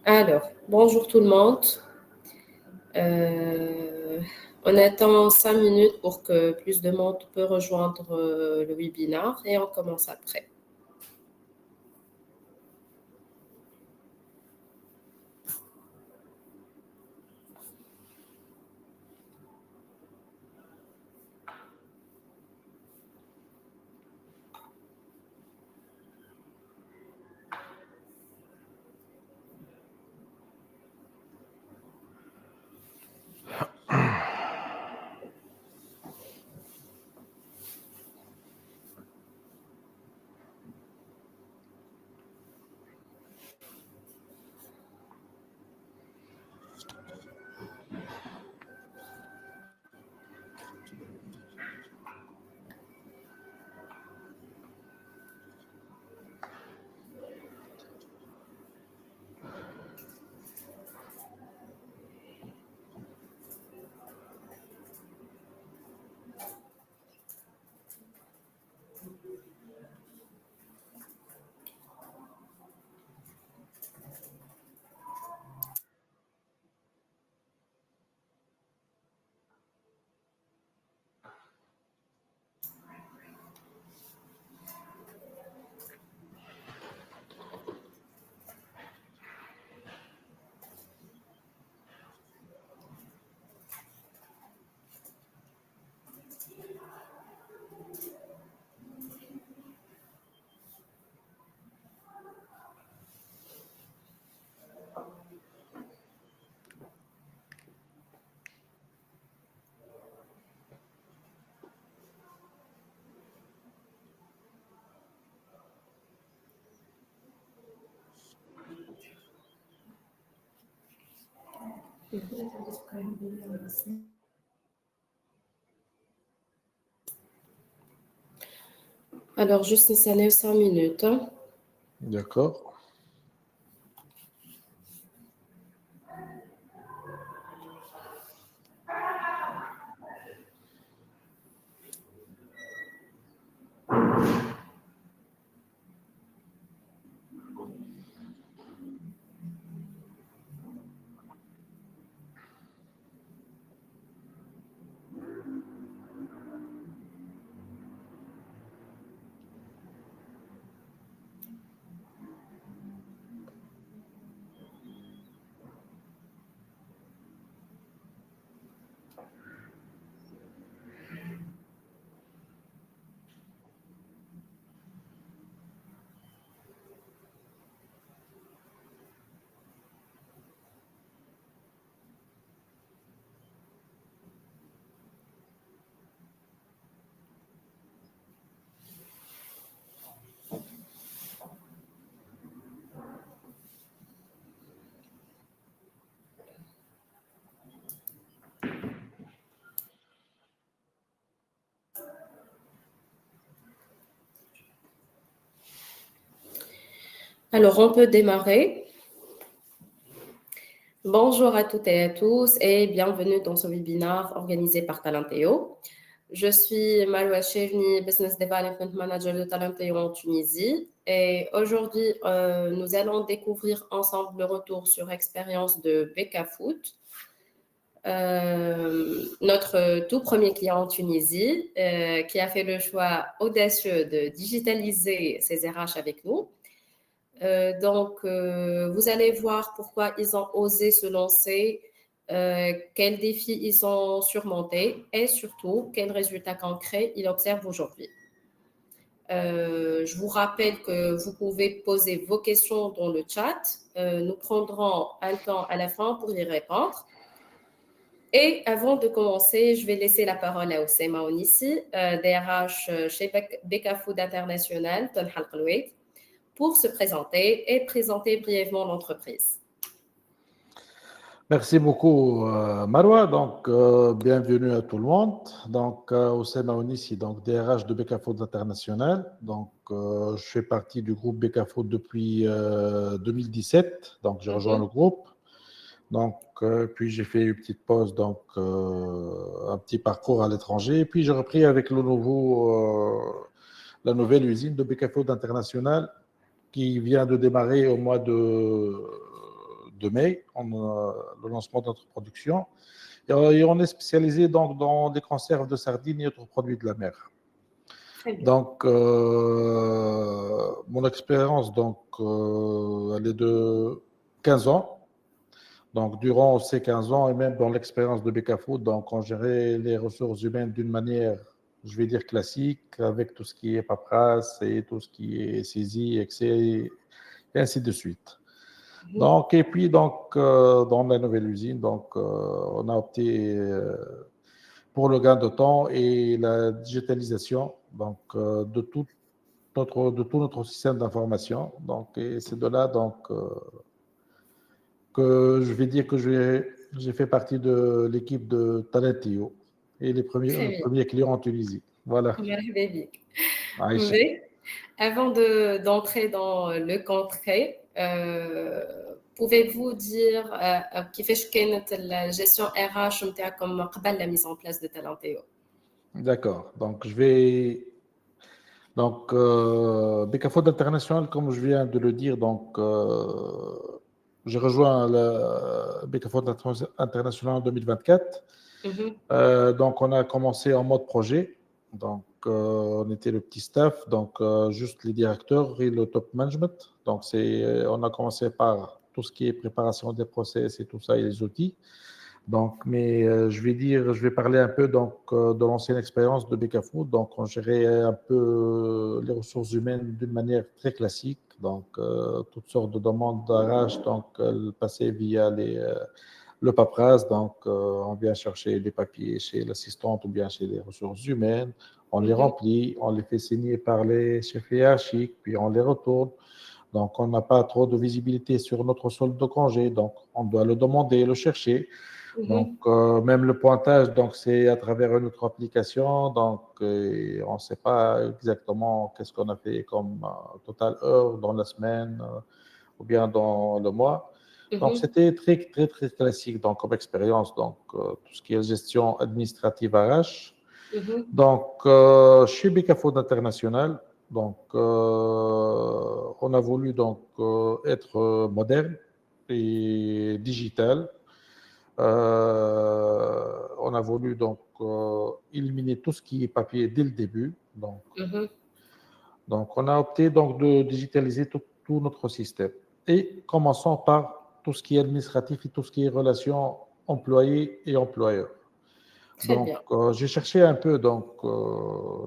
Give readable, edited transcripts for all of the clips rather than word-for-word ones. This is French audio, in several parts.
Alors, bonjour tout le monde. Euh, on attend 5 minutes pour que plus de monde peut rejoindre le webinaire et on commence après. Alors, juste installer 5 minutes. D'accord. Alors, on peut démarrer. Bonjour à toutes et à tous et bienvenue dans ce webinaire organisé par Talenteo. Je suis Marwa Chevni, Business Development Manager de Talenteo en Tunisie. Et aujourd'hui, nous allons découvrir ensemble le retour sur expérience de Beka Food, notre tout premier client en Tunisie, qui a fait le choix audacieux de digitaliser ses RH avec nous. Vous allez voir pourquoi ils ont osé se lancer, quels défis ils ont surmontés et surtout quels résultats concrets ils observent aujourd'hui. Je vous rappelle que vous pouvez poser vos questions dans le chat. Nous prendrons un temps à la fin pour y répondre. Et avant de commencer, je vais laisser la parole à Oussema Ounissi, DRH chez Beka Food International, Tonhal Khlouet, pour se présenter et présenter brièvement l'entreprise. Merci beaucoup, Marwa. Donc, bienvenue à tout le monde. Donc, Oussema Ounissi, donc DRH de Beka Food International. Donc, je fais partie du groupe Beka Food depuis 2017. Donc, j'ai rejoint le groupe. Donc, puis j'ai fait une petite pause, donc un petit parcours à l'étranger. Puis j'ai repris avec la nouvelle usine de Beka Food International qui vient de démarrer au mois de de mai, le lancement de notre production. Et on est spécialisé donc dans des conserves de sardines et autres produits de la mer. Très bien. Donc, mon expérience, donc, elle est de 15 ans. Donc, durant ces 15 ans et même dans l'expérience de Becafood, donc, on gérait les ressources humaines d'une manière, je vais dire, classique, avec tout ce qui est paperasse et tout ce qui est saisie, excès, et ainsi de suite. Mhm. Donc, et puis, donc, dans la nouvelle usine, donc, on a opté pour le gain de temps et la digitalisation donc, de tout notre système d'information. Donc, et c'est de là donc, que je vais dire que j'ai fait partie de l'équipe de Talentio et les Très bien. premiers clients en Tunisie. Voilà. مرحبا بك. Aïcha. Oui. Avant d'entrer dans le concret, pouvez-vous dire كيفاش كانت la gestion RH نتاعكم قبل la mise en place de Talenteo? D'accord. Donc, Donc, Becafood International, comme je viens de le dire, donc, j'ai rejoint le Becafood International en 2024. Mhm. Donc, on a commencé en mode projet. Donc, on était le petit staff, donc juste les directeurs et le top management. Donc, on a commencé par tout ce qui est préparation des process et tout ça et les outils. Donc, mais je vais parler un peu donc, de l'ancienne expérience de Becafood. Donc, on gérait un peu les ressources humaines d'une manière très classique. Donc, toutes sortes de demandes d'arrache, donc, passaient via le paperasse. Donc, on vient chercher des papiers chez l'assistante ou bien chez les ressources humaines. On les Mhm. remplit, on les fait signer par les chefs hiérarchiques, puis on les retourne. Donc, on n'a pas trop de visibilité sur notre solde de congé. Donc, on doit le demander, le chercher. Donc, Mhm. même le pointage, donc c'est à travers une autre application. Donc, on ne sait pas exactement qu'est-ce qu'on a fait comme total heure dans la semaine ou bien dans le mois. Donc, Mhm. c'était très, très, très classique donc, comme expérience. Donc, tout ce qui est gestion administrative RH. Mhm. Donc, chez Becafood International, donc, on a voulu donc, être moderne et digital. On a voulu donc éliminer tout ce qui est papier dès le début. Mhm. Donc on a opté donc de digitaliser tout notre système. Et commençons par tout ce qui est administratif et tout ce qui est relations employés et employeurs. Très Donc bien. j'ai cherché un peu donc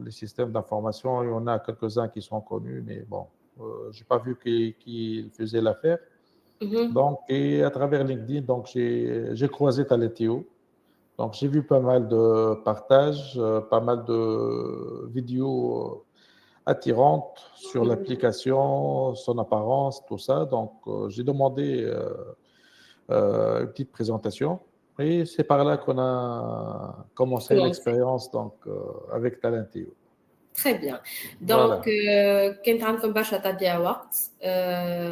les systèmes d'information. Il y en a quelques-uns qui sont connus, mais bon, j'ai pas vu qu'ils faisaient l'affaire. Mhm. Donc, et à travers LinkedIn, donc j'ai croisé Taletio. Donc, j'ai vu pas mal de partages, pas mal de vidéos attirantes sur Mhm. l'application, son apparence, tout ça. Donc, j'ai demandé une petite présentation. Et c'est par là qu'on a commencé Commencez. l'expérience donc, avec Talentio. Très bien. Donc, Voilà. كانت عندكم برشا تضييع وقت،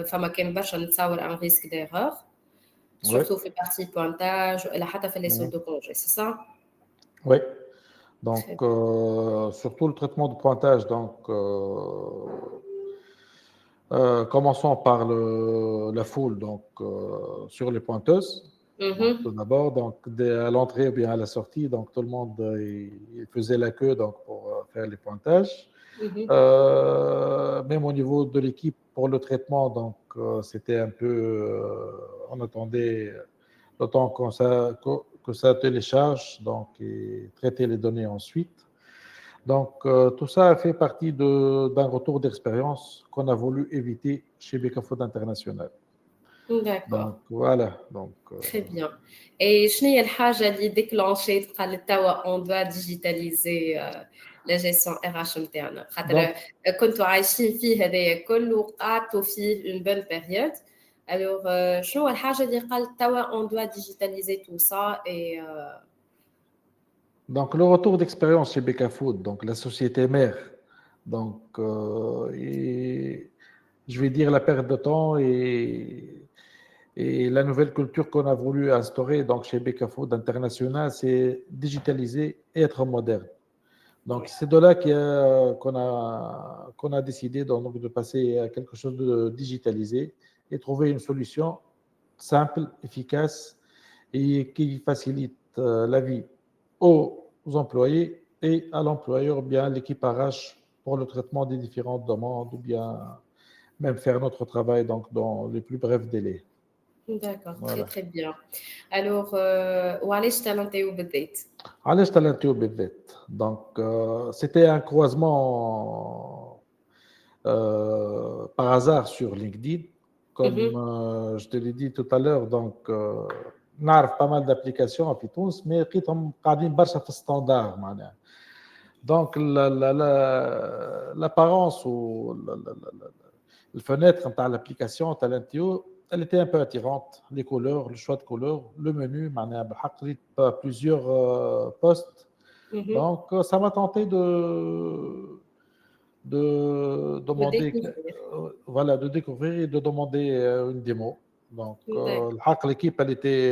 فما كان برشا نتصور un risque d'erreur, Oui. surtout في partie pointage وإلا حتى في les soldes Mhm. de congé, c'est ça? Oui. Très Donc, bien. surtout le traitement de pointage. Donc, commençons par la foule donc, sur les pointeuses. Donc, tout Mhm. d'abord, donc, à l'entrée ou bien à la sortie, donc, tout le monde il faisait la queue donc, pour faire les pointages. Mhm. Même au niveau de l'équipe pour le traitement, donc, c'était un peu. On attendait le temps que ça télécharge donc, et traiter les données ensuite. Donc, tout ça a fait partie d'un retour d'expérience qu'on a voulu éviter chez Becafood International. D'accord. Donc, voilà. Donc, Très bien. Et شنو هي الحاجة اللي déclenchée قال توا on doit digitaliser la gestion RH نتاعنا خاطر donc, كنتوا عايشين فيه هذايا كل وقعدتوا فيه une bonne période. Alors شنو هو الحاجة اللي قال توا on doit digitaliser tout ça et le retour d'expérience chez Becafood, donc la société mère, donc, je vais dire la perte de temps et la nouvelle culture qu'on a voulu instaurer donc, chez Becafood International, c'est digitaliser et être moderne. Donc, c'est de là qu'on a décidé donc, de passer à quelque chose de digitalisé et trouver une solution simple, efficace et qui facilite la vie aux employés et à l'employeur, bien l'équipe RH pour le traitement des différentes demandes ou bien même faire notre travail donc dans les plus brefs délais. D'accord, très Voilà. très bien. Alors, وعلاش تالنتيو بالذات؟ علاش تالنتيو بالذات donc c'était un croisement par hasard sur LinkedIn comme اهم، je te l'ai dit tout à l'heure donc نعرف pas mal d'applications في تونس mais لقيتهم قاعدين برشا في الستاندard معناها donc l'apparence ou le fenêtre نتاع l'application Talentio elle était un peu attirante les couleurs le choix de couleurs le menu معناها بالحق لقيت plusieurs postes اهم. donc ça m'a tenté de De demander découvrir. voilà de découvrir et de demander une démo donc D'accord. l'équipe elle était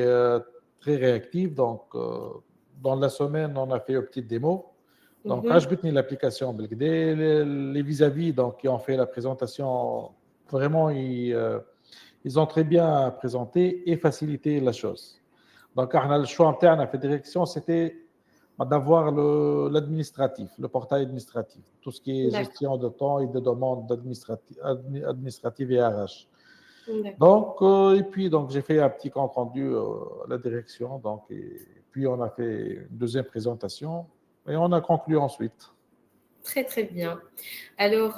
très réactive donc dans la semaine on a fait une petite démo donc Mhm, عجبتني l'application بالكدا les vis-à-vis donc qui ont fait la présentation vraiment ils ont très bien présenté et facilité la chose donc le choix interne à la direction c'était d'avoir l'administratif, le portail administratif, tout ce qui est d'accord, gestion de temps et de demandes administratives et RH. d'accord. Donc, et puis, donc, j'ai fait un petit compte rendu à la direction, donc, et puis on a fait une deuxième présentation et on a conclu ensuite. Très, très bien. Alors,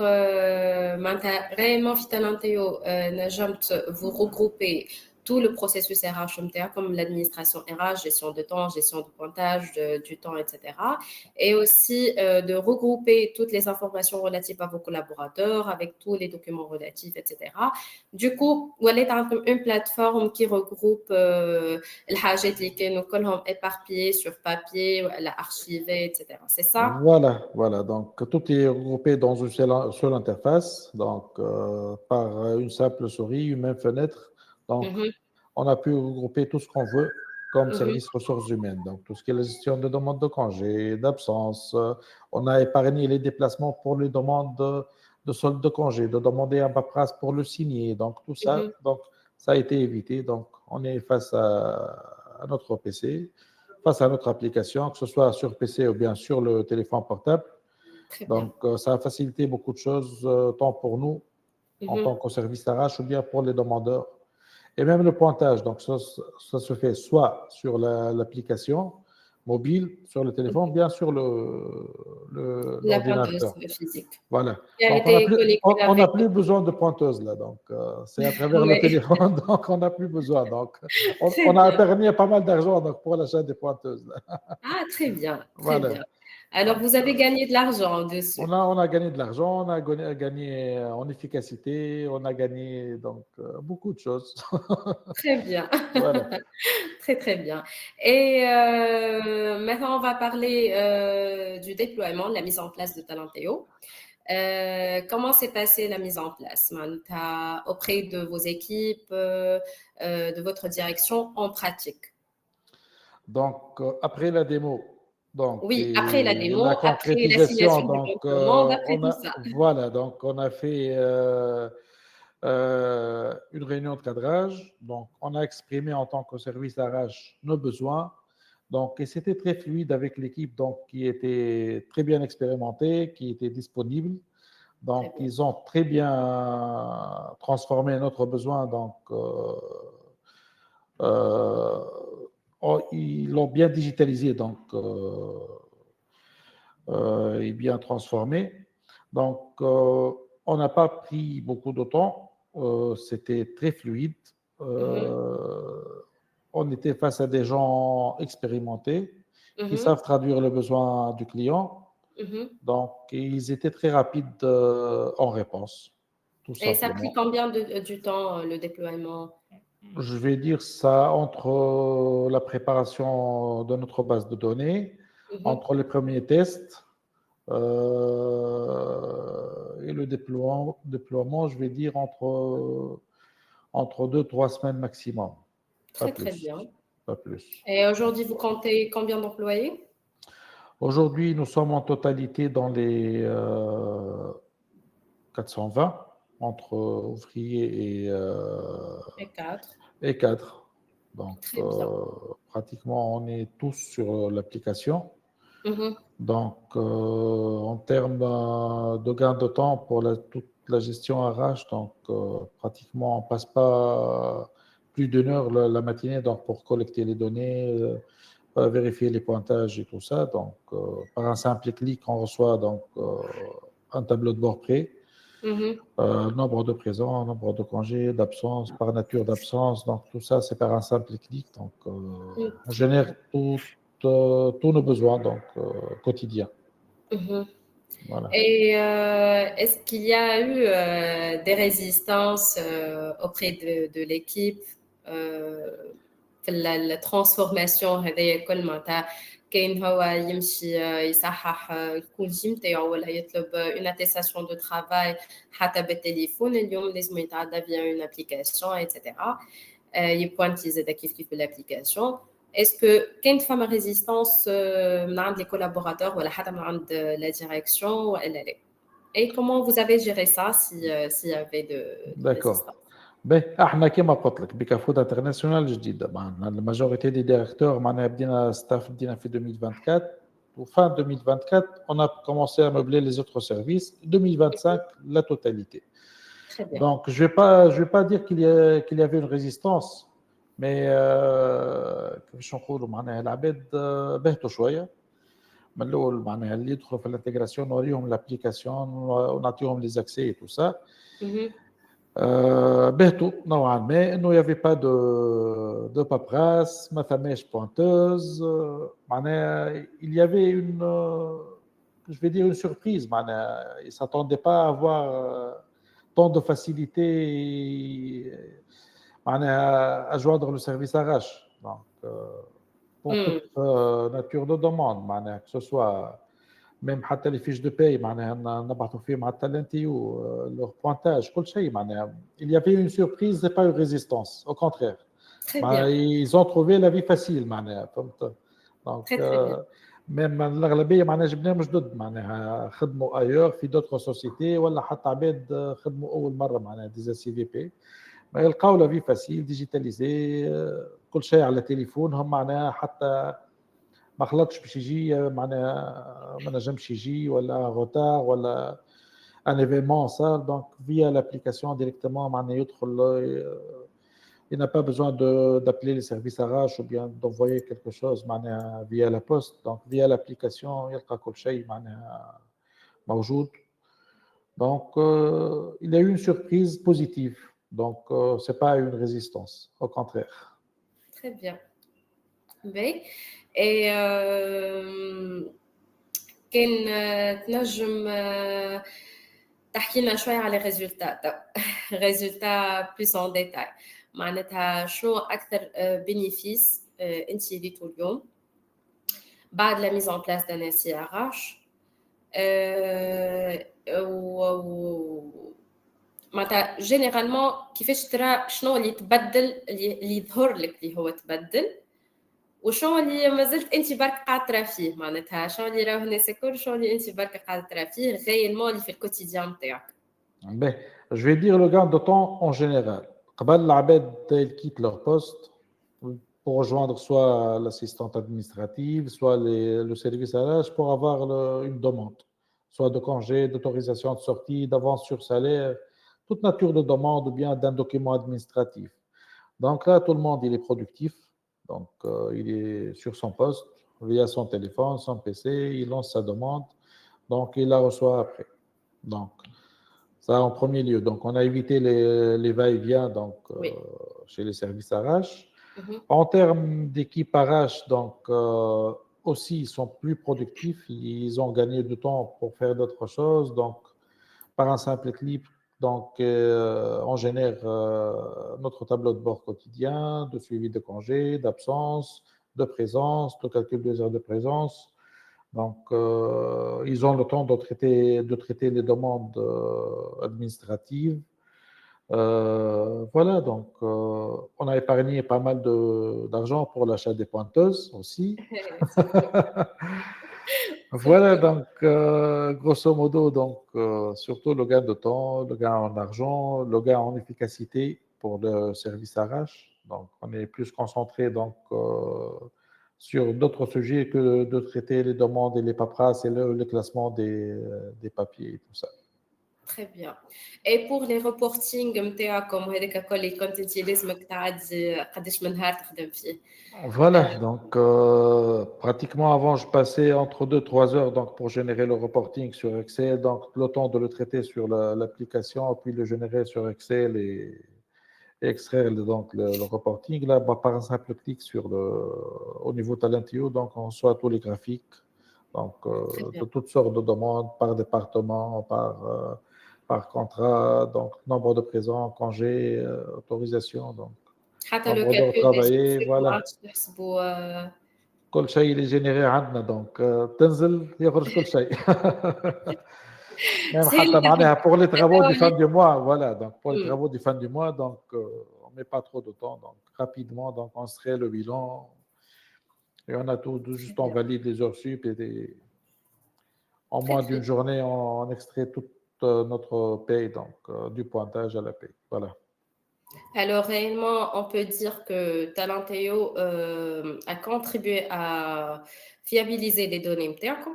معناتها réellement في Talenteo, نجمت vous regrouper tout le processus RH نتاعكم comme l'administration RH, gestion de temps, gestion de pointage du temps, etc. Et aussi de regrouper toutes les informations relatives à vos collaborateurs avec tous les documents relatifs, etc. Du coup, ولات عندكم une plateforme qui regroupe الحاجات اللي كانوا كلهم éparpillés sur papier, ولا archivés, etc. C'est ça? Voilà, voilà. Donc, tout est regroupé dans une seule interface, donc par une simple souris, une même fenêtre. Donc, Mhm, on a pu regrouper tout ce qu'on veut comme mhm, service ressources humaines. Donc, tout ce qui est la gestion de demandes de congés, d'absence. On a épargné les déplacements pour les demandes de solde de congés, de demander un paperasse pour le signer. Donc, tout ça, mhm. donc, ça a été évité. Donc, on est face à notre PC, face à notre application, que ce soit sur PC ou bien sur le téléphone portable. Très bien. Donc, ça a facilité beaucoup de choses, tant pour nous, en Mhm, tant qu'au service RH, ou bien pour les demandeurs. Et même le pointage, donc ça se fait soit sur l'application mobile, sur le téléphone, mhm. bien sur La pointeuse l'ordinateur. physique. Voilà. Qui a Donc, été connectée on n'a avec. plus besoin de pointeuse là. Donc, c'est à travers le Oui, téléphone, donc on n'a plus besoin. Donc, très on a bien. épargné pas mal d'argent donc, pour l'achat des pointeuses. Là. Ah, très bien, très Voilà. bien. Alors, Donc, vous avez gagné de l'argent dessus. on a gagné de l'argent, on a gagné en efficacité, on a gagné donc beaucoup de choses. Très bien. Voilà. Très, très bien. Et maintenant, on va parler du déploiement, de la mise en place de Talenteo. Comment s'est passée la mise en place, Manta, auprès de vos équipes, de votre direction en pratique? Donc, après la démo, donc, Oui, après la et la démo, après concrétisation, l'assignation du donc, bon de commande, après on tout a, ça. voilà, donc, on a fait une réunion de cadrage. Donc, on a exprimé en tant que service RH nos besoins. Donc, et c'était très fluide avec l'équipe, donc, qui était très bien expérimentée, qui était disponible. Très Donc, bien. ils ont très bien transformé notre besoin. Donc, euh, ils l'ont bien digitalisé donc, et bien transformé. Donc, on n'a pas pris beaucoup de temps. C'était très fluide. Mhm, Euh, on était face à des gens expérimentés qui mhm, savent traduire le besoin du client. mhm. Donc, ils étaient très rapides en réponse, tout Et ça a pris simplement. combien du temps, le déploiement? Je vais dire ça entre la préparation de notre base de données, Mhm. entre les premiers tests et le déploiement, je vais dire entre 2, 3 semaines maximum, pas Très, très plus, bien. pas plus. Et aujourd'hui, vous comptez combien d'employés? Aujourd'hui, nous sommes en totalité dans les 420 entre ouvriers Et quatre. et cadre. Donc, Très bien. pratiquement, on est tous sur l'application. Mhm. Donc, en termes de gain de temps pour toute la gestion RH, donc pratiquement, on ne passe pas plus d'une heure la matinée donc, pour collecter les données, vérifier les pointages et tout ça. Donc, par un simple clic, on reçoit donc, un tableau de bord prêt. Mhm. Nombre de présents, nombre de congés, d'absence, par nature d'absence. Donc, tout ça, c'est par un simple clic. Donc, on Très génère bien. tous nos besoins donc, quotidiens. Mhm. Voilà. Et est-ce qu'il y a eu des résistances auprès de l'équipe في الترانسفورماسيون هذايا كل معناتها كاين هو يمشي يصحح الكونجي نتاعو ولا يطلب اون اتيستاسيون دو ترافاي حتى بالتليفون اليوم لازم يتعدى فيا اون ابليكاسيون ايتترا يبوانتي زاد كيف بالابليكاسيون اسكو كاين فما ريزيستانس من عند لي كولابوراتور ولا حتى من عند لا ديريكسيون والا لا Et comment vous avez géré ça s'il y avait de D'accord. résistance? Ben, احنا كما قلت لك بكافود انترناسيونال جديده معنا الماجوريتي دي ديريكتور معناها بدينا ستاف بدينا في 2024 وفin 2024 on a commencé à meubler les autres services 2025 la totalité. Très bien. Donc je vais pas dire qu'il y avait une résistance mais كيفاش نقولوا معناها العباد بهتوا شويه من الاول معناها اللي يدخلوا في الانتجراسيون نوريهم l'application ونعطيهم les accès et tout ça. Mhm. بهتوا نوعا ما انه يافي با دو بابراس ما فماش بوانتوز معناها il y avait une je vais dire une surprise معناها ils s'attendaient pas à avoir tant de facilité معناها à joindre le service RH donc pour Mm. toute nature de demande معناها que ce soit même حتى les fiches de paye معناها نبعثوا فيهم حتى الانتيو leur pointage كل شيء معناها il y avait une surprise et pas une résistance au contraire Très bien. ils ont trouvé la vie facile معناها فهمت donc Très très bien. même الأغلبية معناها جبناهم جدد معناها خدموا ailleurs في d'autres sociétés ولا حتى عباد خدموا أول مرة معناها des CVP يلقاو لا في فاسيل ديجيتاليزي كل شيء على تليفونهم معناها حتى ما خلطش باش يجي معناها ما نجمش يجي ولا روتار ولا ان ايفينمون صار دونك فيا l'application directement معناها يدخل il n'a pas besoin d'appeler les services RH ou bien d'envoyer quelque chose معناها via la poste donc via l'application يلقى كل شيء معناها موجود donc il y a eu une surprise positive donc c'est pas une résistance au contraire. Très bien. باهي. Et كان تنجم تحكي لنا شوية على ريزولتا ريزولتا بلوس اون ديتاي معناتها شنو أكثر بينيفيس أنت ريتو اليوم بعد لا ميز اون بلاس دان سي ار اش معناتها جينيرالمون كيفاش ترى شنو اللي تبدل اللي يظهر لك اللي هو تبدل وشنو اللي مازلت انت برك قاعد ترى فيه معناتها شنو اللي راهو الناس الكل شنو اللي انت برك قاعد ترى فيه غير اللي في الكوتيديان نتاعك. Ben, je vais dire le gain de temps en général. قبل العباد ils quittent leur poste pour rejoindre soit l'assistante administrative, soit le service RH pour avoir une demande, soit de congé, d'autorisation de sortie, d'avance sur salaire, toute nature de demande ou bien d'un document administratif. Donc là, tout le monde il est productif, donc il est sur son poste, via son téléphone, son PC, il lance sa demande, donc il la reçoit après. Donc, ça en premier lieu. Donc, on a évité les va-et-vient donc, Oui. chez les services RH. Mhm. En termes d'équipe RH, donc, aussi, ils sont plus productifs. Ils ont gagné du temps pour faire d'autres choses. Donc, par un simple clip, donc, on génère notre tableau de bord quotidien, de suivi de congés, d'absence, de présence, de calcul des heures de présence. Donc, ils ont le temps de traiter les demandes administratives. Voilà, donc on a épargné pas mal d'argent pour l'achat des pointeuses aussi. C'est clair. C'est Voilà, clair. donc grosso modo, donc, surtout le gain de temps, le gain en argent, le gain en efficacité. pour le service RH. Donc, on est plus concentré donc, sur d'autres sujets que de traiter les demandes et les paperasses et le classement des papiers et tout ça. Très bien. Et pour les reportings نتاعكم هذاك الكل اللي كنت انت لازمك تعدي قداش من نهار تخدم فيه؟ Voilà, donc pratiquement avant, je passais entre 2 3 heures donc, pour générer le reporting sur Excel, donc le temps de le traiter sur l'application, puis le générer sur Excel et extraire donc, le reporting. Là, bah, par un simple clic au niveau Talentio, donc on reçoit tous les graphiques donc, Très bien. de toutes sortes de demandes par département, par contrat, donc nombre de présents, congés, autorisation, donc حتى لو nombre d'heures كالكول دي جي travaillées, في ما voilà. عادش نحسبوا كل شيء اللي جينيري عندنا دونك تنزل يخرج كل شيء même سهل حتى لك معناها pour les travaux du fin التوالي. du mois voilà donc pour les أمم، travaux du fin du mois donc on met pas trop de temps donc rapidement donc on se crée le bilan et on a tout très juste on bien. valide les heures sup et en Très moins très d'une journée on extrait toute notre paye donc du pointage à la paye voilà. Alors réellement, on peut dire que Talenteo a contribué à fiabiliser les données نتاعكم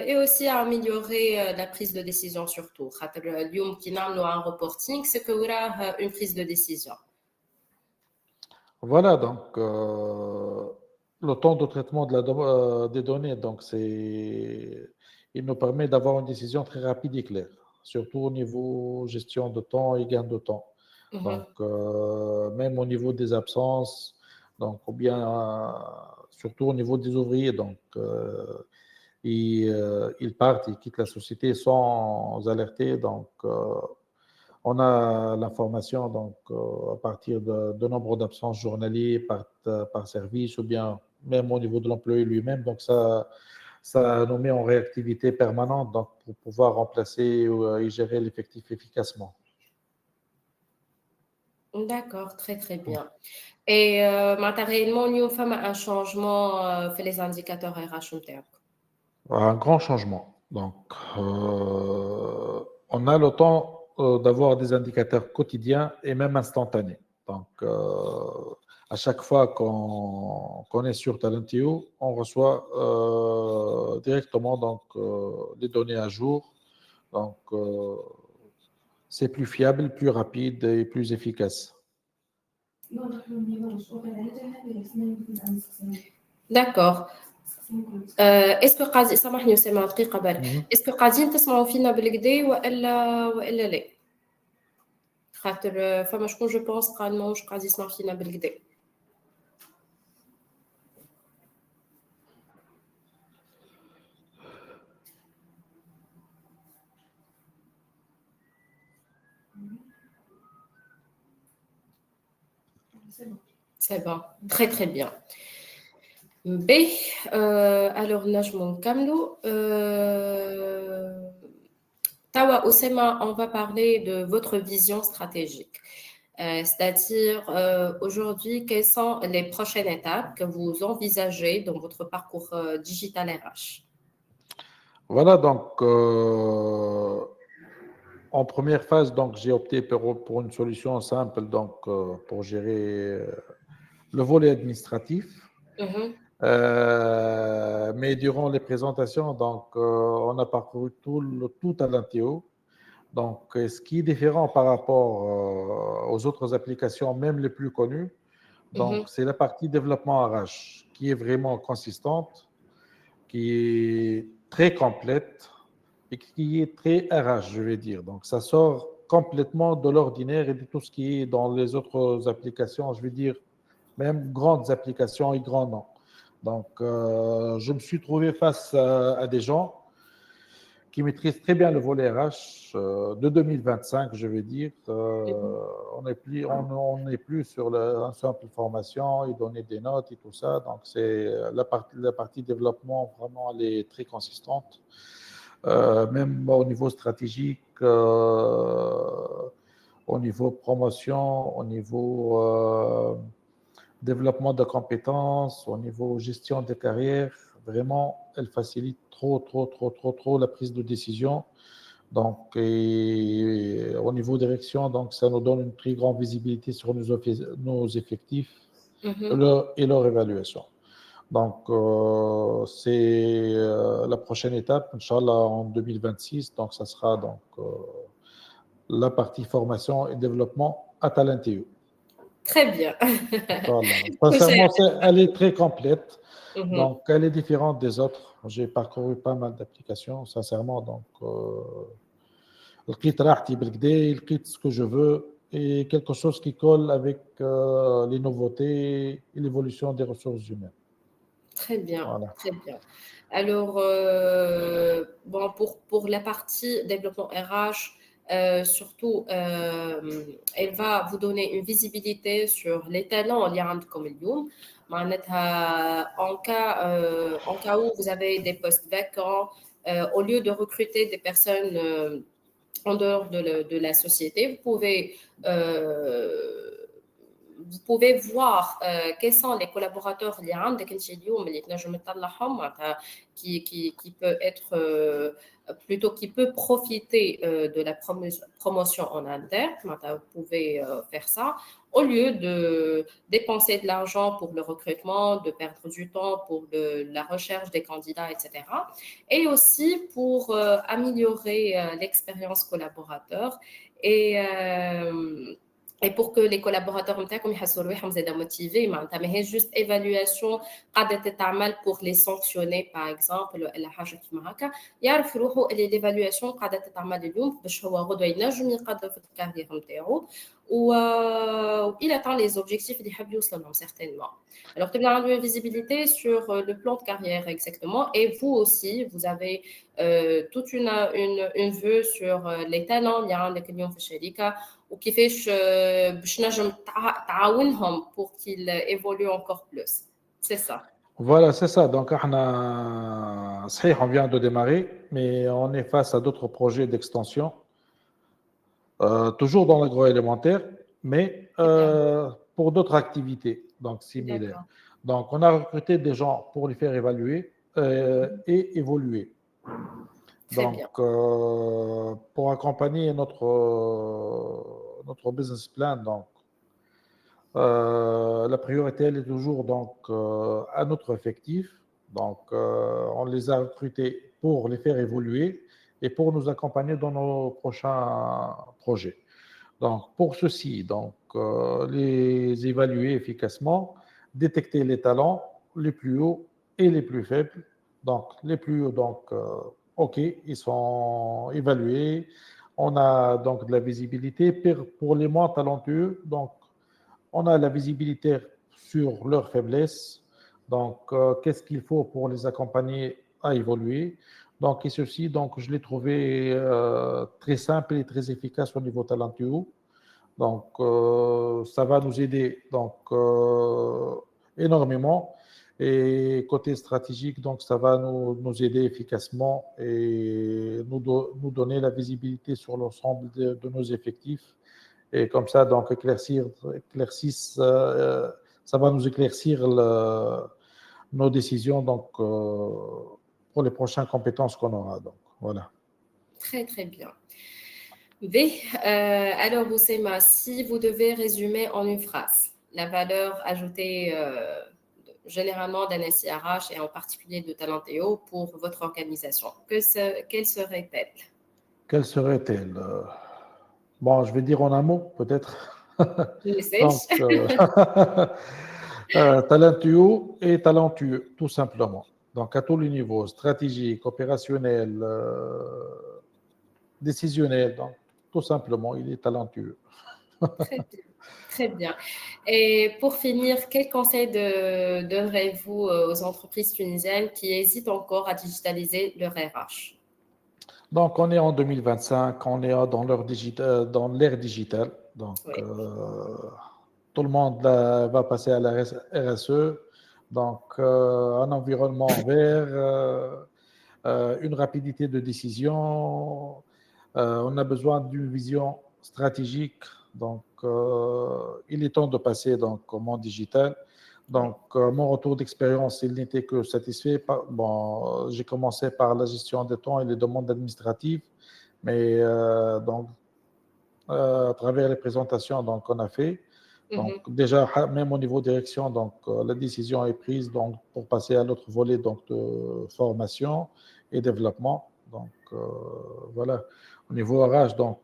et aussi à améliorer la prise de décision surtout. خاطر اليوم كي نعملوا un reporting, c'est que وراه une prise de décision. Voilà, donc le temps de traitement des données, donc il nous permet d'avoir une décision très rapide et claire, surtout au niveau gestion de temps et gain de temps. Mhm. Donc, même au niveau des absences, donc, ou bien surtout au niveau des ouvriers, donc ils partent, ils quittent la société sans alerter, donc on a l'information donc à partir de nombre d'absences journaliers par service ou bien même au niveau de l'employé lui-même. Donc ça nous met en réactivité permanente donc pour pouvoir remplacer et gérer l'effectif efficacement. D'accord, très très bien. Et معناتها réellement اليوم فما un changement في les indicateurs RH نتاعكم. Un grand changement. Donc, on a le temps d'avoir des indicateurs quotidiens et même instantanés. Donc, à chaque fois qu'on est sur Talentio, on reçoit directement donc, les données à jour. Donc, c'est plus fiable, plus rapide et plus efficace. D'accord. اسكو قاعدين سامحني أسامة دقيقة برك، Mhm. اسكو قاعدين تسمعوا فينا بالكدا وإلا لا؟ خاطر فما شكون جو بونس قال ماهوش قاعد يسمع فينا بالكدا. C'est bon, très très bien. B, alors نجمو نكملوا. Tawa Osema, on va parler de votre vision stratégique. C'est-à-dire aujourd'hui, quelles sont les prochaines étapes que vous envisagez dans votre parcours digital RH? Voilà, donc en première phase, donc j'ai opté pour une solution simple donc pour gérer le volet administratif. Mhm, Mais durant les présentations, donc on a parcouru tout Talentio. Donc, ce qui est différent par rapport aux autres applications, même les plus connues, donc mhm. c'est la partie développement RH qui est vraiment consistante, qui est très complète et qui est très RH, je vais dire. Donc, ça sort complètement de l'ordinaire et de tout ce qui est dans les autres applications, je vais dire, même grandes applications et grands noms. Donc, je me suis trouvé face à des gens qui maîtrisent très bien le volet RH de 2025, je vais dire. On n'est plus sur une simple formation et donner des notes et tout ça. Donc, c'est la partie développement, vraiment, elle est très consistante. Même au niveau stratégique, au niveau promotion, au niveau développement de compétences, au niveau gestion de carrière, vraiment, elle facilite trop la prise de décision Donc, et au niveau direction, donc, ça nous donne une très grande visibilité sur nos effectifs Mhm. et leur évaluation. Donc, c'est la prochaine étape, Inch'Allah, en 2026. Donc, ça sera donc la partie formation et développement à Talentéo. Très bien. Inch'Allah. Prochaine. Sincèrement, elle est très complète. Mhm. Donc, elle est différente des autres. J'ai parcouru pas mal d'applications, sincèrement. Donc, لقيت راحتي بالكدا لقيت ce que je veux et quelque chose qui colle avec les nouveautés et l'évolution des ressources humaines. Très bien, Voilà. très bien. Alors, bon, pour la partie développement RH, surtout, elle va vous donner une visibilité sur les talents اللي عندكم اليوم. معناتها, en cas où vous avez des postes vacants, au lieu de recruter des personnes en dehors de la société, vous pouvez voir quels sont les collaborateurs اللي عندك انت اليوم اللي تنجم تطلعهم معناتها qui peut être plutôt qui peut profiter de la promotion en interne. معناتها vous pouvez faire ça au lieu de dépenser de l'argent pour le recrutement, de perdre du temps pour la recherche des candidats, etc. Et aussi pour améliorer l'expérience collaborateur et pour que les collaborateurs نتاعكم يحسوا روحهم زاده موتيفي معناتها ماهيش جوست ايفالواسيون قاعده تتعمل pour les sanctionner par exemple ولا حاجه كيما هكا يعرف روحه اللي ليفالواسيون قاعده تتعمل اليوم باش هو غدوه ينجم يقدم في الكارير نتاعو وإل atteint les objectifs اللي يحب يوصل لهم certainement. Alors, tu as une visibilité sur le plan de carrière exactement et vous aussi, vous avez toute une vue sur les talents اللي عندك اليوم في الشركة وكيفاش باش نجم تعاونهم pour qu'ils évoluent encore plus. C'est ça. Voilà, c'est ça. Donc, on vient de démarrer, mais on est face à d'autres projets d'extension, toujours dans l'agroalimentaire, mais Très bien. pour d'autres activités, donc similaires. D'accord. Donc, on a recruté des gens pour les faire évaluer et évoluer. Très Donc, bien. pour accompagner notre business plan, donc, la priorité, elle est toujours donc, à notre effectif. Donc, on les a recrutés pour les faire évoluer et pour nous accompagner dans nos prochains projets. Donc, pour ceci, donc, les évaluer efficacement, détecter les talents les plus hauts et les plus faibles. Donc, les plus hauts, donc, OK, ils sont évalués. On a donc de la visibilité. Pour les moins talentueux, donc, on a la visibilité sur leurs faiblesses. Donc, qu'est-ce qu'il faut pour les accompagner à évoluer. Donc, et ceci, donc, je l'ai trouvé très simple et très efficace au niveau talentueux. Donc, ça va nous aider donc, énormément. Et côté stratégique, donc, ça va nous aider efficacement et nous donner la visibilité sur l'ensemble de nos effectifs. Et comme ça, donc, ça va nous éclaircir nos décisions donc, pour les prochaines compétences qu'on aura. Donc, voilà. Très, très bien. Alors, Boussema, si vous devez résumer en une phrase la valeur ajoutée généralement d'un SIRH et en particulier de Talentéo pour votre organisation, quelle serait-elle? Quelle serait-elle? Bon, je vais dire en un mot, peut-être. Donc, Message. talentueux et talentueux, tout simplement. Donc, à tous les niveaux, stratégique, opérationnel, décisionnel. Donc, tout simplement, il est talentueux. Très bien. Très bien. Et pour finir, quel conseil donnerez-vous aux entreprises tunisiennes qui hésitent encore à digitaliser leur RH? Donc, on est en 2025, on est dans l'ère digitale. Donc, Oui, tout le monde va passer à la RSE. Donc, un environnement vert, une rapidité de décision. On a besoin d'une vision stratégique. Donc, il est temps de passer donc, au monde digital. oui. Donc, mon retour d'expérience, il n'était que satisfait. Bon, j'ai commencé par la gestion des temps et les demandes administratives. Mais donc, à travers les présentations donc, qu'on a fait, donc déjà, même au niveau direction, donc, la décision est prise donc, pour passer à l'autre volet donc, de formation et développement. Donc, voilà. Au niveau RH, donc,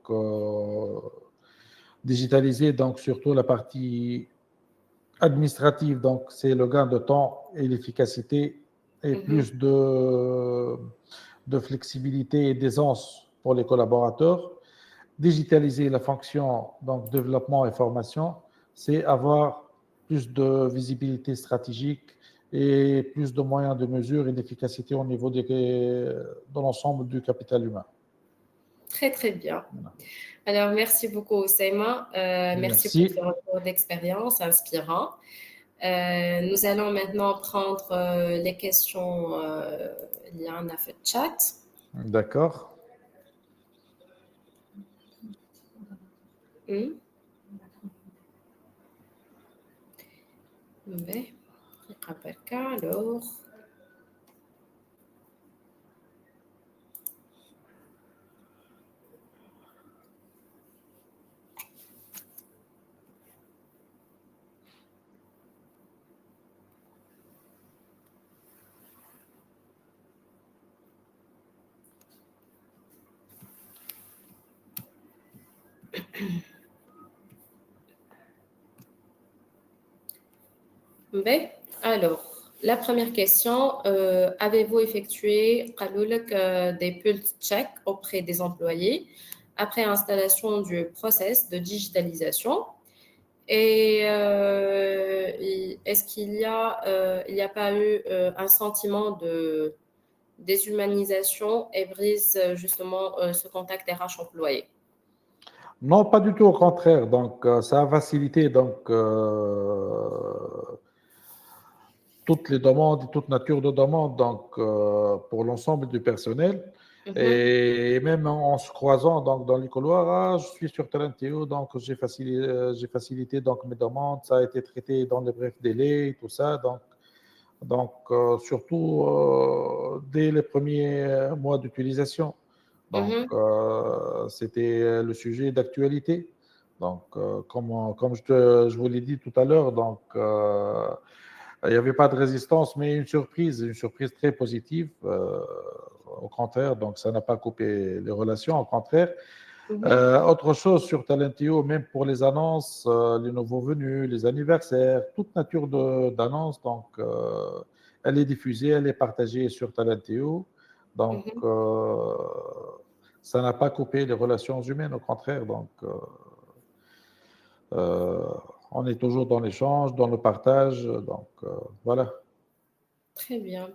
digitaliser donc, surtout la partie administrative, donc c'est le gain de temps et l'efficacité et plus de flexibilité et d'aisance pour les collaborateurs. Digitaliser la fonction donc développement et formation, c'est avoir plus de visibilité stratégique et plus de moyens de mesure et d'efficacité au niveau de l'ensemble du capital humain. Très, très bien. Alors, merci beaucoup, Ousseyma. Merci pour ce Merci. retour d'expérience inspirant. Nous allons maintenant prendre les questions. Il y en a fait chat. D'accord. Mais, alors. Mais, alors, la première question, avez-vous effectué des pulse check auprès des employés après installation du process de digitalisation? Et est-ce qu'il y a pas eu un sentiment de déshumanisation et brise justement ce contact RH employé? Non, pas du tout, au contraire. Donc, ça a facilité donc, toutes les demandes et toute nature de demande donc, pour l'ensemble du personnel. Et même en se croisant donc, dans les couloirs, ah, je suis sur Talenteo, donc j'ai facilité donc, mes demandes, ça a été traité dans les brefs délais, tout ça. Donc surtout dès les premiers mois d'utilisation. Donc, c'était le sujet d'actualité. Donc, comme je vous l'ai dit tout à l'heure, donc, il n'y avait pas de résistance, mais une surprise très positive. Au contraire, donc ça n'a pas coupé les relations, au contraire. Autre chose sur Talentio, même pour les annonces, les nouveaux venus, les anniversaires, toute nature d'annonce, donc elle est diffusée, elle est partagée sur Talentio. Donc, ça n'a pas coupé les relations humaines, au contraire. Donc, on est toujours dans l'échange, dans le partage. Donc, voilà. Très bien.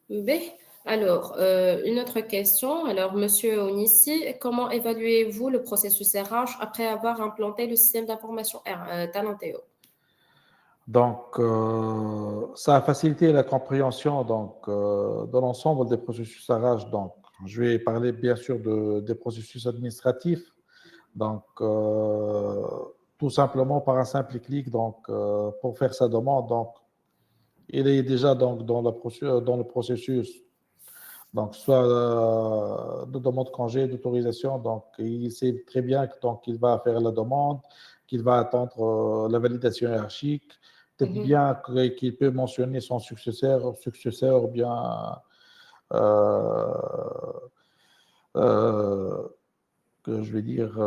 B. Alors, une autre question. Alors, Monsieur Onissi, comment évaluez-vous le processus RH après avoir implanté le système d'information Talenteo? Donc, ça a facilité la compréhension donc, de l'ensemble des processus RH. Donc, je vais parler bien sûr des processus administratifs. Donc, tout simplement par un simple clic, donc, pour faire sa demande. Donc, il est déjà donc, dans le processus, donc, soit de demande de congé, d'autorisation. Donc, il sait très bien qu'il va faire la demande, qu'il va attendre la validation hiérarchique. Peut-être bien qu'il peut mentionner son successeur ou bien que je vais dire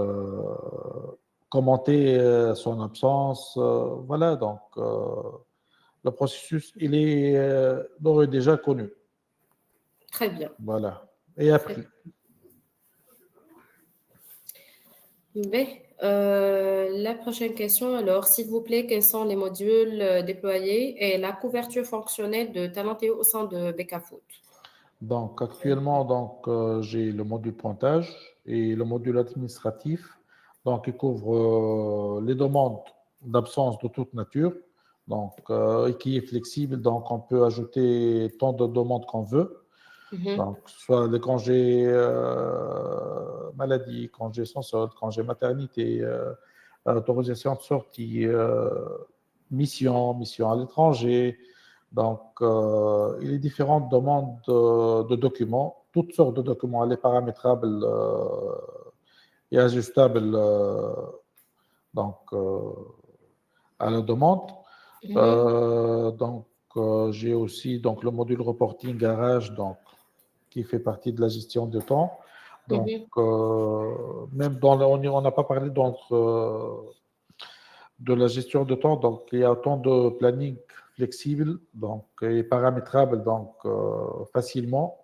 commenter son absence. Voilà, donc le processus, il est déjà connu. Très bien. Voilà, et appris. B. La prochaine question, alors, s'il vous plaît, quels sont les modules déployés et la couverture fonctionnelle de Talenteo au sein de Becafoot? Donc, actuellement, donc, j'ai le module pointage et le module administratif. Donc, il couvre les demandes d'absence de toute nature, donc, et qui est flexible. Donc, on peut ajouter tant de demandes qu'on veut. Donc, soit les congés maladie, congés sans solde, congés maternité, autorisation de sortie, mission à l'étranger. Donc, il y a différentes demandes de documents, toutes sortes de documents. Elle est paramétrable et ajustable donc, à la demande. Donc, j'ai aussi donc, le module reporting garage donc, qui fait partie de la gestion de temps. Donc, même on n'a pas parlé donc, de la gestion de temps. Donc, il y a autant de planning flexible donc, et paramétrable donc, facilement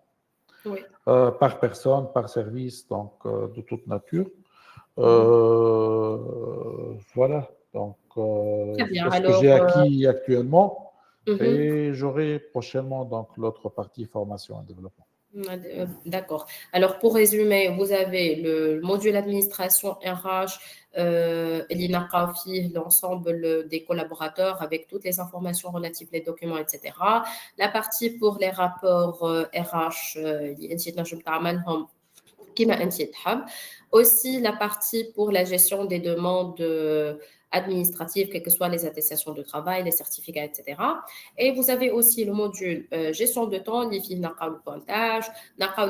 Oui. par personne, par service, donc de toute nature. Voilà, donc Très bien. c'est ce que Alors, j'ai acquis actuellement mhm. et j'aurai prochainement donc l'autre partie formation et développement. D'accord. Alors, pour résumer, vous avez le module administration RH, l'INACAFI, l'ensemble des collaborateurs avec toutes les informations relatives les documents, etc. La partie pour les rapports RH, aussi la partie pour la gestion des demandes administratives, quelles que soient les attestations de travail, les certificats, etc. Et vous avez aussi le module gestion de temps, les filles le pointage,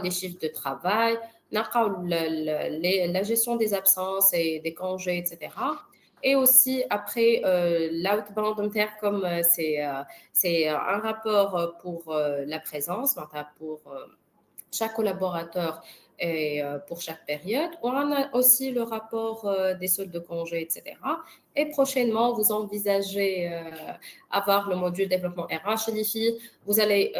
les chiffres de travail, la gestion des absences et des congés, etc. Et aussi, après, l'outbound inter, comme c'est un rapport pour la présence, pour chaque collaborateur et pour chaque période. On a aussi le rapport des soldes de congés, etc. Et prochainement, vous envisagez avoir le module développement RH et les filles. Vous allez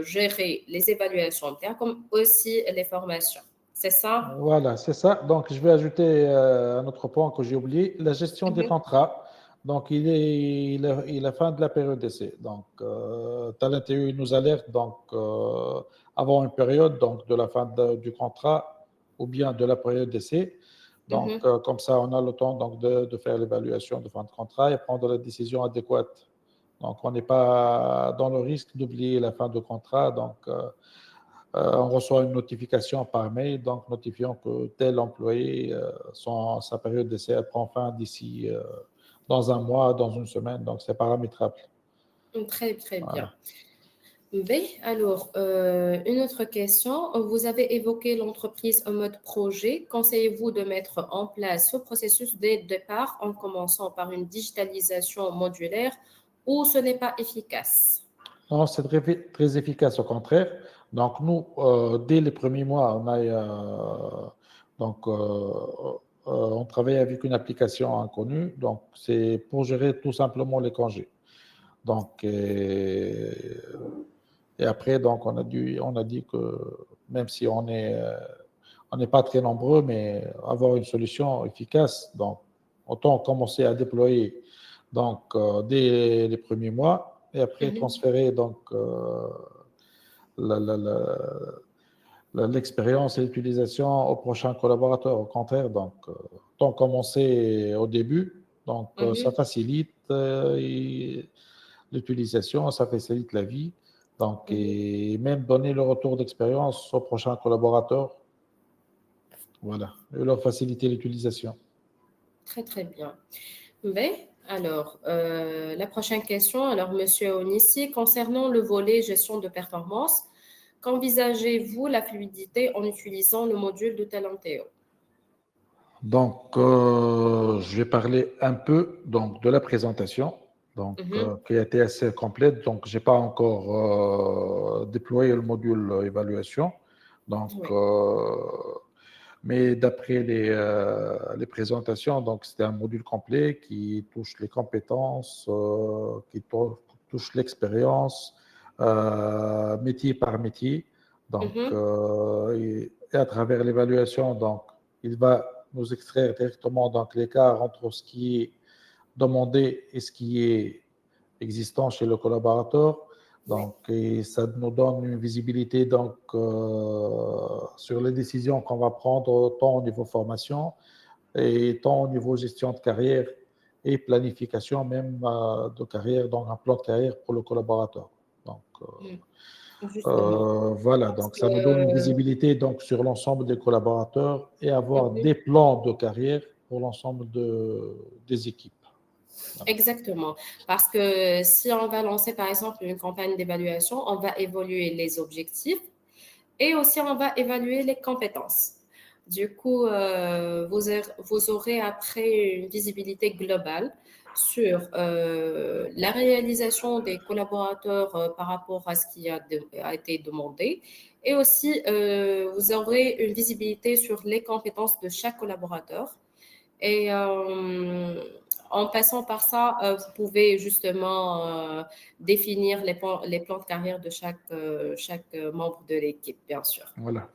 gérer les évaluations internes comme aussi les formations. C'est ça? Voilà, c'est ça. Donc, je vais ajouter un autre point que j'ai oublié, la gestion des contrats. Donc, il est fin de la période d'essai. Donc, Talentéo nous alerte donc, avant une période donc, de la fin du contrat ou bien de la période d'essai. Donc, comme ça, on a le temps donc, de faire l'évaluation de fin de contrat et prendre la décision adéquate. Donc, on n'est pas dans le risque d'oublier la fin de contrat. Donc, on reçoit une notification par mail, donc notifiant que tel employé, sa période d'essai prend fin d'ici dans un mois, dans une semaine, donc c'est paramétrable. Très, très bien. Voilà. Ben, alors, une autre question. Vous avez évoqué l'entreprise en mode projet. Conseillez-vous de mettre en place ce processus dès le départ en commençant par une digitalisation modulaire ou ce n'est pas efficace? Non, c'est très, très efficace, au contraire. Donc, nous, dès les premiers mois, on travaille avec une application inconnue. Donc, c'est pour gérer tout simplement les congés. Donc, et après, donc, on a dit que même si on n'est pas très nombreux, mais avoir une solution efficace, donc, autant commencer à déployer donc, dès les premiers mois et après transférer donc, l'expérience et l'utilisation aux prochains collaborateurs. Au contraire, donc, autant commencer au début, donc, ça facilite l'utilisation, ça facilite la vie. Donc, et même donner le retour d'expérience aux prochains collaborateurs. Voilà, et leur faciliter l'utilisation. Très, très bien. Ben, alors, la prochaine question. Alors, Monsieur Onissi, concernant le volet gestion de performance, qu'envisagez-vous la fluidité en utilisant le module de Talentéo? Donc, je vais parler un peu donc, de la présentation, donc, qui a été assez complète. Donc, je n'ai pas encore déployé le module évaluation. Donc, Oui. mais d'après les présentations, donc c'était un module complet qui touche les compétences, qui touche l'expérience, métier par métier. Donc, et à travers l'évaluation, donc, il va nous extraire directement donc, l'écart entre ce qui est demandé et ce qui est existant chez le collaborateur. Donc, et ça nous donne une visibilité donc, sur les décisions qu'on va prendre, tant au niveau formation et tant au niveau gestion de carrière et planification même de carrière, donc un plan de carrière pour le collaborateur. Donc, Justement. voilà, Parce donc ça nous donne une que, visibilité donc, sur l'ensemble des collaborateurs et avoir des plans de carrière pour l'ensemble des équipes. Voilà. Exactement. Parce que si on va lancer, par exemple, une campagne d'évaluation, on va évoluer les objectifs Et aussi, on va évaluer les compétences. Du coup, vous aurez après une visibilité globale sur la réalisation des collaborateurs par rapport à ce qui a été demandé. Et aussi, vous aurez une visibilité sur les compétences de chaque collaborateur. Et en passant par ça, vous pouvez justement définir les plans de carrière de chaque membre de l'équipe, bien sûr. Voilà.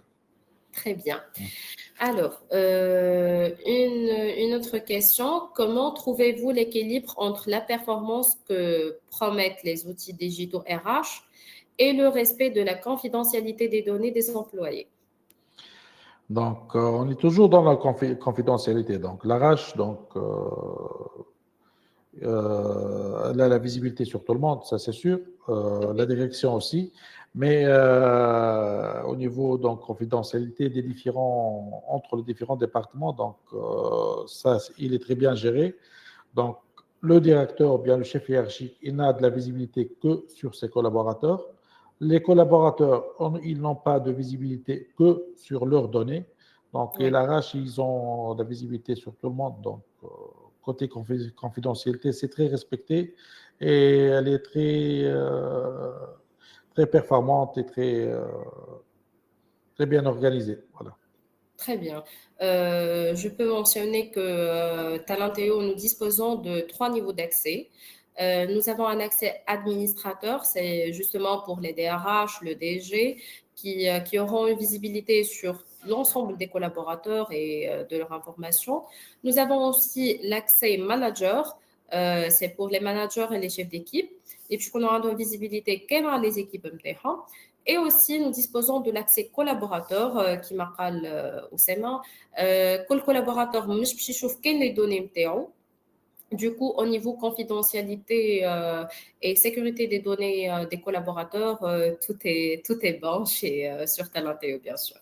Très bien. Alors, une autre question. Comment trouvez-vous l'équilibre entre la performance que promettent les outils digitaux RH et le respect de la confidentialité des données des employés? Donc, on est toujours dans la confidentialité. Donc, l'ARH, elle a la visibilité sur tout le monde, ça c'est sûr. La direction aussi. Mais au niveau donc confidentialité entre les différents départements, donc ça, il est très bien géré. Donc, le directeur, ou bien le chef hiérarchique, il n'a de la visibilité que sur ses collaborateurs. Les collaborateurs, ils n'ont pas de visibilité que sur leurs données. Donc, et Oui, l'ARH, ils ont de la visibilité sur tout le monde. Donc, côté confidentialité, c'est très respecté et elle est très performante et très bien organisée. Voilà. très bien. Je peux mentionner que Talenteo, nous disposons de 3 niveaux d'accès. Nous avons un accès administrateur, c'est justement pour les DRH, le DG, qui auront une visibilité sur l'ensemble des collaborateurs et de leur information. Nous avons aussi l'accès manager, c'est pour les managers et les chefs d'équipe. Et puis, on aura une visibilité quelles les équipes متاعهم. Et aussi, nous disposons de l'accès collaborateur qui m'appelle au SEMA. Quel collaborateur مش باش يشوف كان les données نتاعو. Du coup, au niveau confidentialité et sécurité des données des collaborateurs, tout est bon sur Talenteo, bien sûr.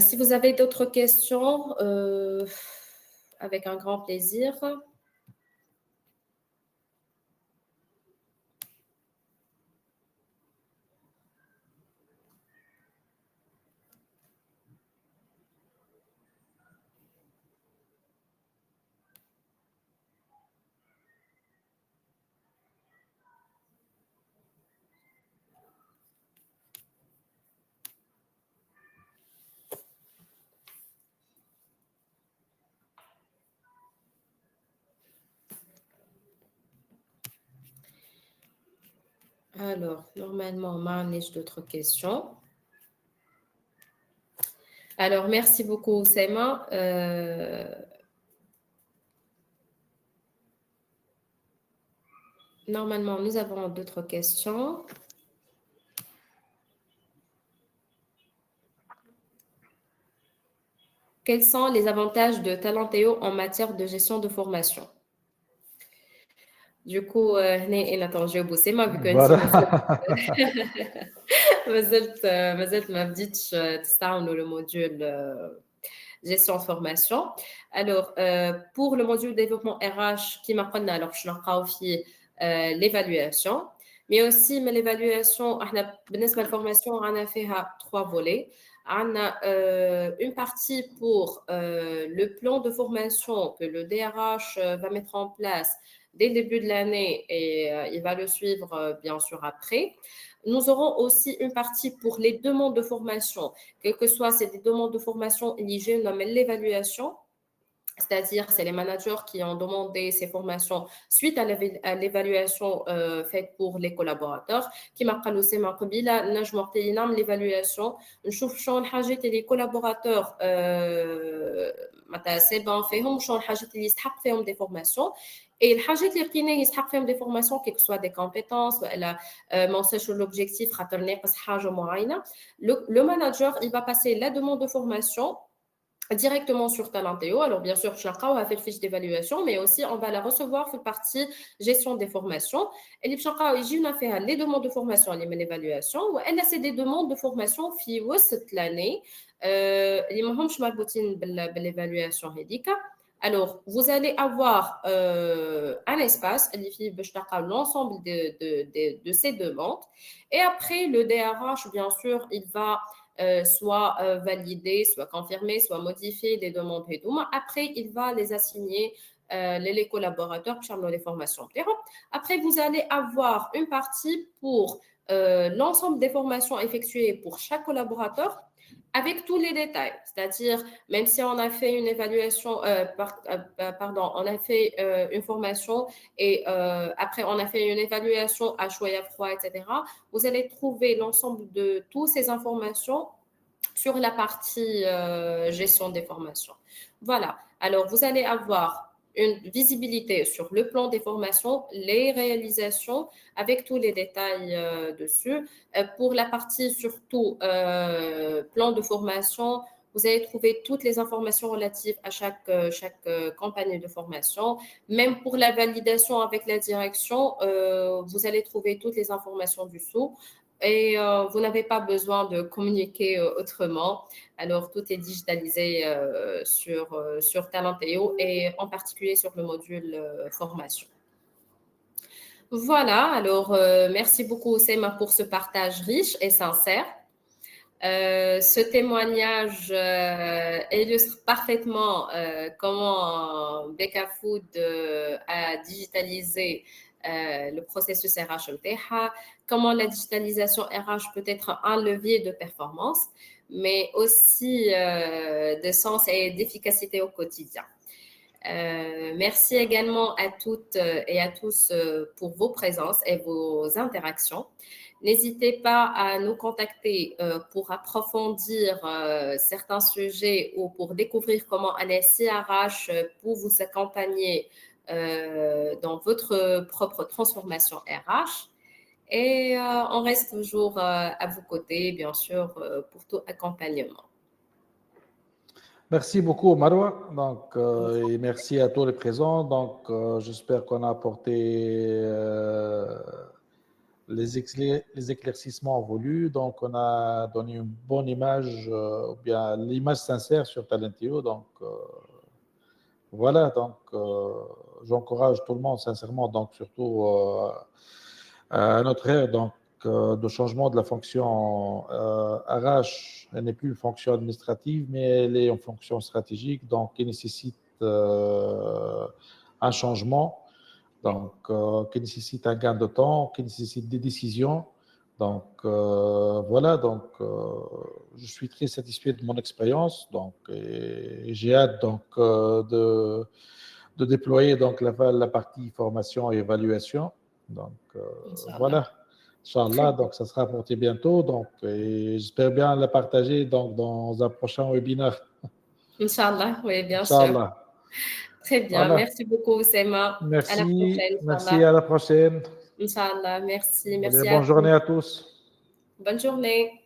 Si vous avez d'autres questions, avec un grand plaisir. Alors, normalement, on a d'autres questions. Alors, merci beaucoup, Sema. Normalement, nous avons d'autres questions. Quels sont les avantages de Talenteo en matière de gestion de formation? Du coup, attends, j'ai bossé ma vu que Voilà. ما زلت ما بديتش تستعملوا le module gestion de formation. Alors, pour le module développement RH qui m'apprend alors je n'ai l'évaluation, mais aussi mais l'évaluation, بالنسبة للformation on a fait 3 volets. On a une partie pour le plan de formation que le DRH va mettre en place dès le début de l'année et il va le suivre bien sûr après. Nous aurons aussi une partie pour les demandes de formation, quelles que soient ces demandes de formation éligibles, on nomme l'évaluation, c'est-à-dire c'est les managers qui ont demandé ces formations suite à l'évaluation faite pour les collaborateurs. Qui m'a قالوا سما قبيله نجم نعمل l'évaluation نشوف شنو الحاجات اللي les collaborateurs معناتها سي بون فيهم شنو الحاجات اللي يستحق فيهم des formations. Et الحاجات اللي لقينا يستحق فيهم des formations, quelles que soient des compétences ولا ما وصلش l'objectif خاطر ناقص حاجه معينه. Le manager, il va passer la demande de formation directement sur Talenteo. Alors, bien sûr, chacun a fait le fiche d'évaluation, mais aussi, on va la recevoir fait partie gestion des formations. Et les chacun, il a fait les demandes de formation, l'évaluation, ou elle a fait des demandes de formation في وسط l'année. اللي ما همش مربوطين بالévaluation هذيك. Alors, vous allez avoir un espace, l'ensemble de ces demandes. Et après, le DRH, bien sûr, il va soit valider, soit confirmer, soit modifier les demandes et tout. Après, il va les assigner les collaborateurs pour les formations. Après, vous allez avoir une partie pour l'ensemble des formations effectuées pour chaque collaborateur avec tous les détails. C'est-à-dire, même si on a fait une évaluation, pardon, on a fait une formation et après on a fait une évaluation à chaud et à froid, etc., vous allez trouver l'ensemble de toutes ces informations sur la partie gestion des formations. Voilà. Alors, vous allez avoir une visibilité sur le plan des formations, les réalisations, avec tous les détails dessus. Pour la partie surtout plan de formation, vous allez trouver toutes les informations relatives à chaque campagne de formation. Même pour la validation avec la direction, vous allez trouver toutes les informations dessous. Et vous n'avez pas besoin de communiquer autrement. Alors, tout est digitalisé sur Talenteo et en particulier sur le module formation. Voilà, alors merci beaucoup Sema pour ce partage riche et sincère. Ce témoignage illustre parfaitement comment Beka Food a digitalisé le processus RH MTH, comment la digitalisation RH peut être un levier de performance, mais aussi de sens et d'efficacité au quotidien. Merci également à toutes et à tous pour vos présences et vos interactions. N'hésitez pas à nous contacter pour approfondir certains sujets ou pour découvrir comment un SIRH peut vous accompagner dans votre propre transformation RH. Et on reste toujours à vos côtés, bien sûr, pour tout accompagnement. Merci beaucoup, Marwa. Donc, et merci à tous les présents. Donc, j'espère qu'on a apporté les éclaircissements voulus. Donc, on a donné une bonne image, ou bien l'image sincère sur Talenteo. Donc, voilà. Donc, j'encourage tout le monde, sincèrement, donc surtout à notre ère donc, de changement de la fonction RH. Elle n'est plus une fonction administrative, mais elle est une fonction stratégique, donc qui nécessite un changement, donc qui nécessite un gain de temps, qui nécessite des décisions. Donc voilà, donc je suis très satisfait de mon expérience, donc et j'ai hâte donc de déployer donc la partie formation et évaluation. Donc voilà. Inch'Allah, donc ça sera apporté bientôt. Donc, j'espère bien la partager donc, dans un prochain webinaire. Inch'Allah, oui, bien sûr. Inch'Allah. Très bien. Voilà. Merci beaucoup, Sema. Merci. À la prochaine. Merci, à la prochaine. Inch'Allah. Merci. Allez, Merci à bonne journée vous. à tous. Bonne journée.